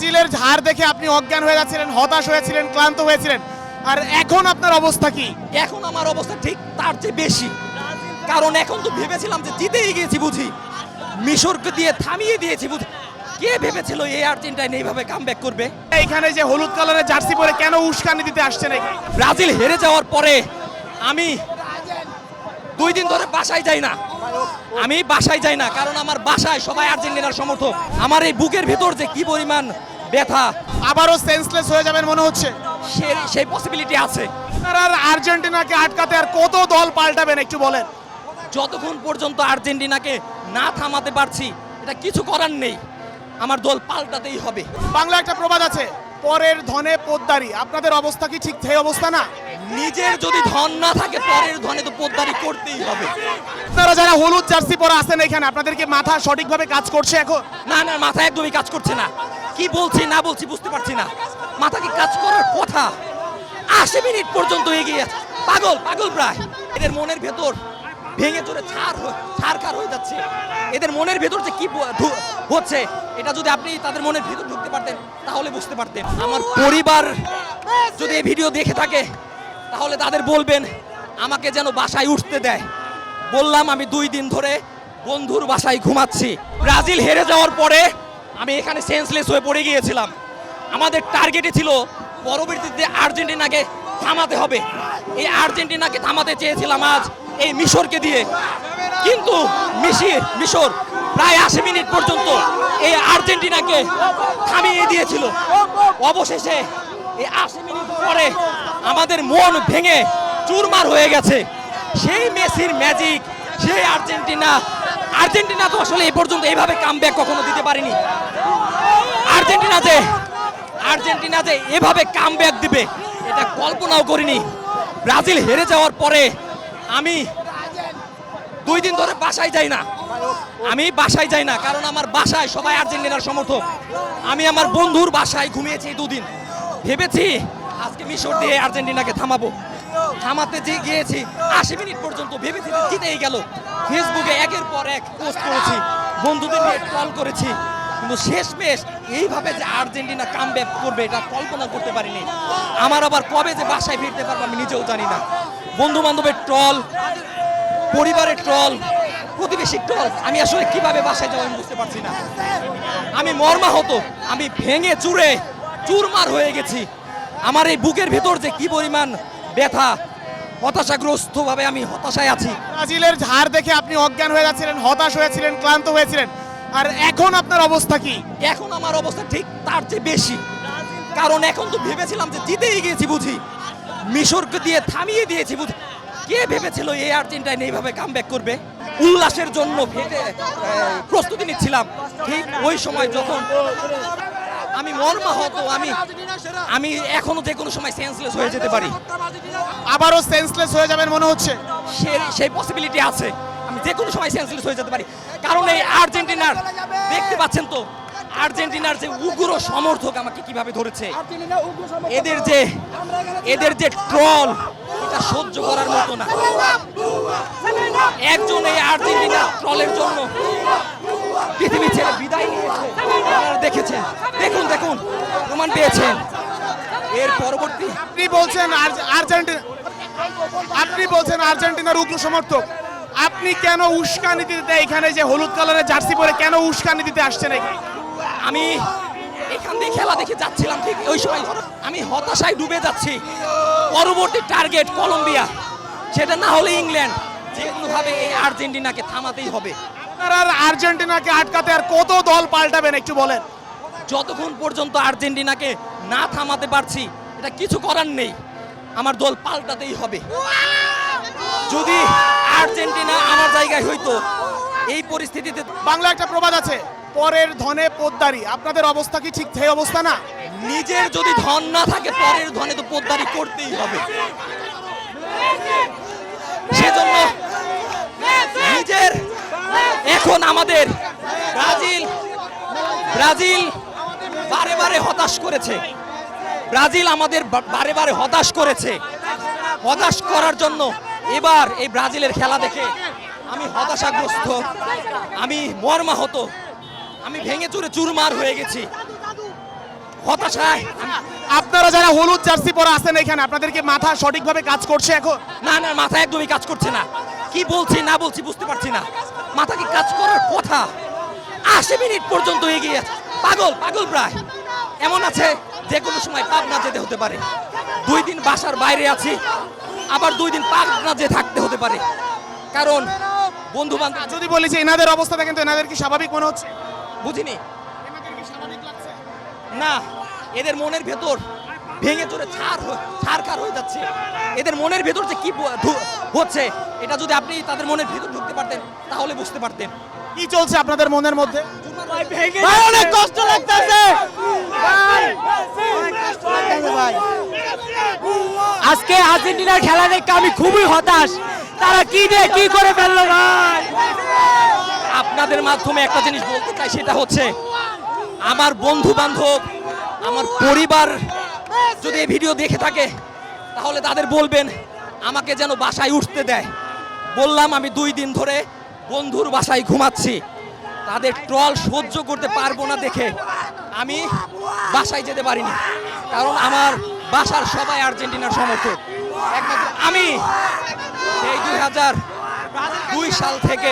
ব্রাজিলের হার দেখে আপনি অজ্ঞান হয়ে যাচ্ছিলেন, হতাশ হয়েছিলেন, ক্লান্ত হয়েছিলেন, আর এখন আপনার অবস্থা কি? এখন আমার অবস্থা ঠিক তার চেয়ে বেশি, কারণ এখন তো ভেবেছিলাম যে জিতেই গিয়েছি বুঝি, মিশরকে দিয়ে থামিয়ে দিয়েছি বুঝি। কে ভেবেছিল এই আর্জেন্টিনা এইভাবে কামব্যাক করবে? এখানে যে হলুদ কালারের জার্সি পরে কেন উস্কানি দিতে আসছেন এখানে? ব্রাজিল হেরে যাওয়ার পরে আমি 2 দিন ধরে বাসায় যাই না। আমি বাসায় যাই না, কারণ আমার বাসায় সবাই আর্জেন্টিনার সমর্থক। আমার এই বুকের ভেতর যে কি পরিমাণ ব্যথা, আবারও সেন্সলেস হয়ে যাবেন মনে হচ্ছে। সেই পসিবিলিটি আছে। আপনারা আর আর্জেন্টিনাকে আটকাতে আর কত দল পাল্টাবেন একটু বলেন। যতক্ষণ পর্যন্ত আর্জেন্টিনাকে না থামাতে পারছি, এটা কিছু করার নেই, আমার দল পাল্টাতেই হবে। বাংলা একটা প্রবাদ আছে, পরের ধনে পোদ্দারি। আপনাদের অবস্থা কি ঠিক সেই অবস্থা না? নিজের যদি ধন না থাকে, পরের ধনে তো পোদ্দারি করতেই হবে। আপনারা যারা হলুদ জার্সি পরে আছেন এখানে, আপনাদের কি মাথা সঠিকভাবে কাজ করছে এখন? না না, মাথা একদমই কাজ করছে না। কি বলছি না বলছি বুঝতে পারছি না। মাথা কি কাজ করার কথা? 80 মিনিট পর্যন্ত এগিয়ে আছে। পাগল পাগল প্রায়। এদের মনের ভেতর ভেঙে চড়ে ছাড়খাড় হয়ে যাচ্ছে। এদের মনের ভেতর যে কি হচ্ছে, এটা যদি আপনি তাদের মনের ভেতর ঢুকতে পারতেন তাহলে বুঝতে পারতেন। আমার পরিবার যদি এই ভিডিও দেখে থাকে তাহলে তাদের বলবেন আমাকে যেন বাসায় উঠতে দেয়। বললাম আমি 2 দিন ধরে বন্ধুর বাসায় ঘুমাচ্ছি। ব্রাজিল হেরে যাওয়ার পরে আমি এখানে সেন্সলেস হয়ে পড়ে গিয়েছিলাম। আমাদের টার্গেটে ছিল পরবর্তীতে আর্জেন্টিনাকে থামাতে হবে। এই আর্জেন্টিনাকে থামাতে চেয়েছিলাম আজ এই মিশরকে দিয়ে, কিন্তু মিশর প্রায় 80 মিনিট পর্যন্ত এই আর্জেন্টিনাকে থামিয়ে দিয়েছিল। অবশেষে এই 80 মিনিট পরে আমাদের মন ভেঙে চুরমার হয়ে গেছে। সেই মেসির ম্যাজিক, সেই আর্জেন্টিনা তো আসলে এই পর্যন্ত এইভাবে কামব্যাক কখনো দিতে পারেনি। আর্জেন্টিনা যে এভাবে কামব্যাক দিবে এটা কল্পনাও করিনি। ব্রাজিল হেরে যাওয়ার পরে আমি 2 দিন ধরে বাসায় যাই না। আমি বাসায় যাই না, কারণ আমার বাসায় সবাই আর্জেন্টিনার সমর্থক। আমি আমার বন্ধুর বাসায় ঘুমিয়েছি 2 দিন। ভেবেছি আজকে মিশর দিয়ে আর্জেন্টিনাকে থামাতে গিয়েছি। 80 মিনিট পর্যন্ত ভেবেছি জিতেই গেল। ফেসবুকে একের পর এক পোস্ট করেছি, বন্ধুদের নিয়ে কল করেছি, কিন্তু শেষমেশ এইভাবে যে আর্জেন্টিনা কামব্যাক করবে এটা কল্পনা করতে পারিনি। আমার আবার কবে যে বাসায় ফিরতে পারবো আমি নিজেও জানি না। বন্ধু বান্ধবের ট্রল, পরিবারের ট্রল, প্রতিবেশীর ট্রল, আমি আসলে কিভাবে বাসায় যাবো আমি বুঝতে পারছি না। আমি মর্মাহত, আমি ভেঙে চুরমার হয়ে গেছি। আমার এই বুকের ভেতর যে কি পরিমাণ ব্যথা, হতাশাগ্রস্ত ভাবে আমি হতাশায় আছি। ব্রাজিলের হার দেখে আপনি অজ্ঞান হয়ে যাচ্ছিলেন, হতাশ হয়েছিলেন, ক্লান্ত হয়েছিলেন, আর এখন আপনার অবস্থা কি? এখন আমার অবস্থা ঠিক তার চেয়ে বেশি, কারণ এখন তো ভেবেছিলাম যে জিতেই গিয়েছি বুঝি, মিশরকে দিয়ে থামিয়ে দিয়েছি বুঝি। কে ভেবেছিল এই আর্জেন্টিনা এইভাবে কামব্যাক করবে? উল্লাসের জন্য প্রস্তুতি নিচ্ছিলাম। ঠিক ওই সময় যখন আমি মর্মাহত, আমি এখনো যে কোনো সময় সেন্সলেস হয়ে যেতে পারি। আবারও সেন্সলেস হয়ে যাবেন মনে হচ্ছে। সেই পসিবিলিটি আছে, আমি যে কোনো সময় সেন্সলেস হয়ে যেতে পারি। কারণ এই আর্জেন্টিনার, দেখতে পাচ্ছেন তো আর্জেন্টিনার যে উগ্র সমর্থক আমাকে কিভাবে ধরেছে। এদের যে ট্রল, এটা সহ্য করার মতো না। একজন এই আর্জেন্টিনার ট্রলের জন্য পৃথিবী ছেড়ে বিদায় নিয়েছে। আপনারা দেখেছেন, দেখুন প্রমাণ পেয়েছেন। এর পরবর্তী আপনি বলছেন আর্জেন্টিনার উগ্র সমর্থক। আপনি কেন উস্কানি দিতে এখানে যে হলুদ কালারের জার্সি পরে কেন উস্কানি দিতে আসছেন এখানে? আমি এখান দিয়ে খেলা দেখে যাচ্ছিলাম, ঠিক ওই সময় আমি হতাশায় ডুবে যাচ্ছি। পরবর্তী টার্গেট কলম্বিয়া, সেটা না হলে ইংল্যান্ড। যে কোনোভাবে এই আর্জেন্টিনাকে থামাতেই হবে। আপনারা আর আর্জেন্টিনাকে আটকাতে আর কত দল পাল্টাবেন একটু বলেন। যতক্ষণ পর্যন্ত আর্জেন্টিনাকে না থামাতে পারছি, এটা কিছু করার নেই, আমার দল পাল্টাতেই হবে। যদি আর্জেন্টিনা আমার জায়গায় হইতো এই পরিস্থিতিতে। বাংলা একটা প্রবাদ আছে, পরের ধনে পোদ্দারি। আপনাদের অবস্থা কি ঠিক সেই অবস্থা না? নিজের যদি ধন না থাকে, পরের ধনে তো পোদ্দারি করতেই হবে। সেজন্য এখন আমাদের ব্রাজিল বারে হতাশ করেছে। ব্রাজিল আমাদের বারে হতাশ করেছে। হতাশ করার জন্য এবার এই ব্রাজিলের খেলা দেখে আমি হতাশাগ্রস্ত, আমি মর্মাহত, আমি ভেঙে চুরমার হয়ে গেছি। হতাশায় আপনারা যারা হলুদ জার্সি পরে আছেন এখানে আপনাদেরকে মাথা সঠিকভাবে কাজ করছে এখন? না না, মাথা একদমই কাজ করছে না। কি বলছি না বলছি বুঝতে পারছি না। মাথা কি কাজ করার কথা? 80 মিনিট পর্যন্ত এগিয়ে আছে। পাগল পাগল প্রায়। এমন আছে যে কোনো সময় পাবনা যেতে হতে পারে। 2 দিন বাসার বাইরে আছি, আবার 2 দিন পাবনা যেতে থাকতে হতে পারে। কারণ বন্ধু বান্ধব যদি বলি যে এনাদের অবস্থা দেখেন তো এনাদের কি স্বাভাবিক মনে হচ্ছে? বুঝিনি এনাদের কি স্বাভাবিক লাগছে? না, এদের মনের ভেতর ভেঙে চড়ে ছাড়খার হয়ে যাচ্ছে। এদের মনের ভেতর যে কি হচ্ছে এটা যদি আপনি তাদের মনের ভেতর ঢুকতে পারতেন তাহলে বুঝতে পারতেন। কি চলছে আপনাদের মনের মধ্যে? ভাই অনেক কষ্ট লাগতেছে ভাই, অনেক কষ্ট লাগতেছে ভাই। আজকে আর্জেন্টিনার খেলা দেখে আমি খুবই হতাশ। তারা কি দিয়ে কি করে ফেললো ভাই। আপনাদের মাধ্যমে একটা জিনিস বলতে চাই, সেটা হচ্ছে আমার বন্ধু বান্ধব, আমার পরিবার যদি এই ভিডিও দেখে থাকে তাহলে তাদের বলবেন আমাকে যেন বাসায় উঠতে দেয়। বললাম আমি 2 দিন ধরে বন্ধুর বাসায় ঘুমাচ্ছি, তাদের ট্রল সহ্য করতে পারবো না দেখে আমি বাসায় যেতে পারিনি। কারণ আমার বাসার সবাই আর্জেন্টিনার সমর্থক। একমাত্র আমি এই 2002 সাল থেকে